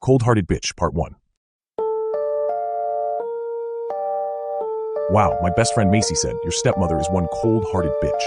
Cold-Hearted Bitch, Part 1. Wow, my best friend Macy said, your stepmother is one cold-hearted bitch.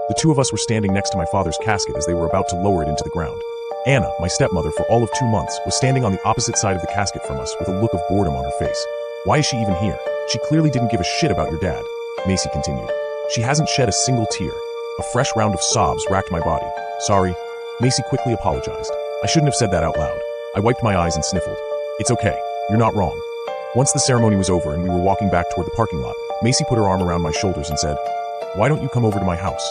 The two of us were standing next to my father's casket as they were about to lower it into the ground. Anna, my stepmother for all of 2 months, was standing on the opposite side of the casket from us with a look of boredom on her face. Why is she even here? She clearly didn't give a shit about your dad, Macy continued. She hasn't shed a single tear. A fresh round of sobs racked my body. Sorry. Macy quickly apologized. I shouldn't have said that out loud. I wiped my eyes and sniffled. It's okay. You're not wrong. Once the ceremony was over and we were walking back toward the parking lot, Macy put her arm around my shoulders and said, "Why don't you come over to my house?"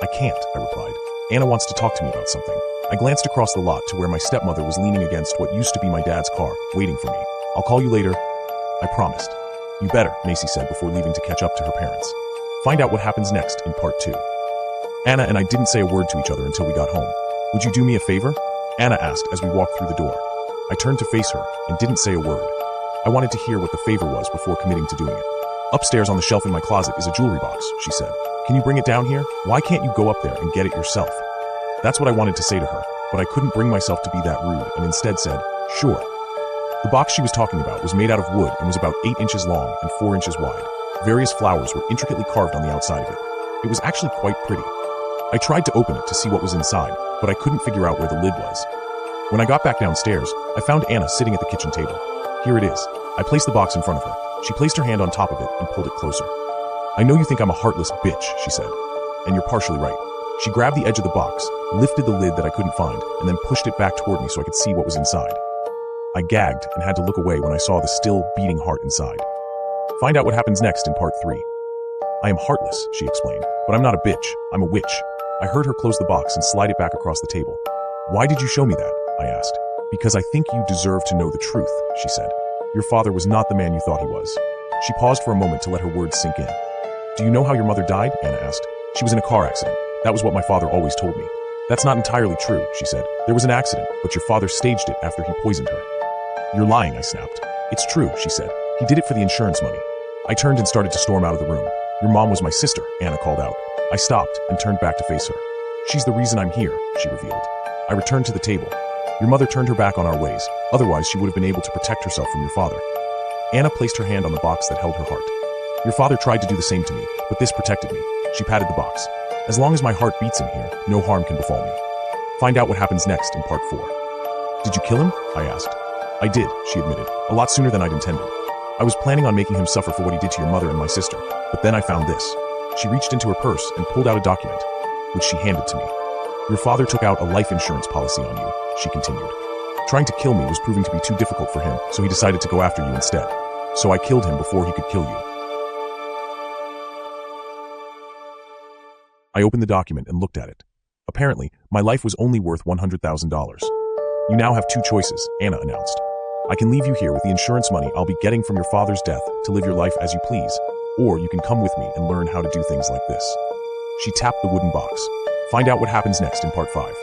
"I can't," I replied. "Anna wants to talk to me about something." I glanced across the lot to where my stepmother was leaning against what used to be my dad's car, waiting for me. "I'll call you later." I promised. "You better," Macy said before leaving to catch up to her parents. Find out what happens next in part 2. Anna and I didn't say a word to each other until we got home. "Would you do me a favor?" Anna asked as we walked through the door. I turned to face her and didn't say a word. I wanted to hear what the favor was before committing to doing it. "Upstairs on the shelf in my closet is a jewelry box," she said. "Can you bring it down here? Why can't you go up there and get it yourself?" That's what I wanted to say to her, but I couldn't bring myself to be that rude and instead said, "Sure." The box she was talking about was made out of wood and was about 8 inches long and 4 inches wide. Various flowers were intricately carved on the outside of it. It was actually quite pretty. I tried to open it to see what was inside, but I couldn't figure out where the lid was. When I got back downstairs, I found Anna sitting at the kitchen table. "Here it is." I placed the box in front of her. She placed her hand on top of it and pulled it closer. "I know you think I'm a heartless bitch," she said. "And you're partially right." She grabbed the edge of the box, lifted the lid that I couldn't find, and then pushed it back toward me so I could see what was inside. I gagged and had to look away when I saw the still beating heart inside. Find out what happens next in part 3. "I am heartless," she explained, "but I'm not a bitch. I'm a witch." I heard her close the box and slide it back across the table. "Why did you show me that?" I asked. "Because I think you deserve to know the truth," she said. "Your father was not the man you thought he was." She paused for a moment to let her words sink in. "Do you know how your mother died?" Anna asked. "She was in a car accident. That was what my father always told me." "That's not entirely true," she said. "There was an accident, but your father staged it after he poisoned her." "You're lying," I snapped. "It's true," she said. "He did it for the insurance money." I turned and started to storm out of the room. "Your mom was my sister," Anna called out. I stopped and turned back to face her. "She's the reason I'm here," she revealed. I returned to the table. "Your mother turned her back on our ways. Otherwise, she would have been able to protect herself from your father." Anna placed her hand on the box that held her heart. "Your father tried to do the same to me, but this protected me." She patted the box. "As long as my heart beats in here, no harm can befall me." Find out what happens next in part 4. "Did you kill him?" I asked. "I did," she admitted, "a lot sooner than I'd intended. I was planning on making him suffer for what he did to your mother and my sister, but then I found this." She reached into her purse and pulled out a document, which she handed to me. "Your father took out a life insurance policy on you," she continued. "Trying to kill me was proving to be too difficult for him, so he decided to go after you instead. So I killed him before he could kill you." I opened the document and looked at it. Apparently, my life was only worth $100,000. "You now have 2 choices," Anna announced. "I can leave you here with the insurance money I'll be getting from your father's death to live your life as you please, or you can come with me and learn how to do things like this." She tapped the wooden box. Find out what happens next in part 5.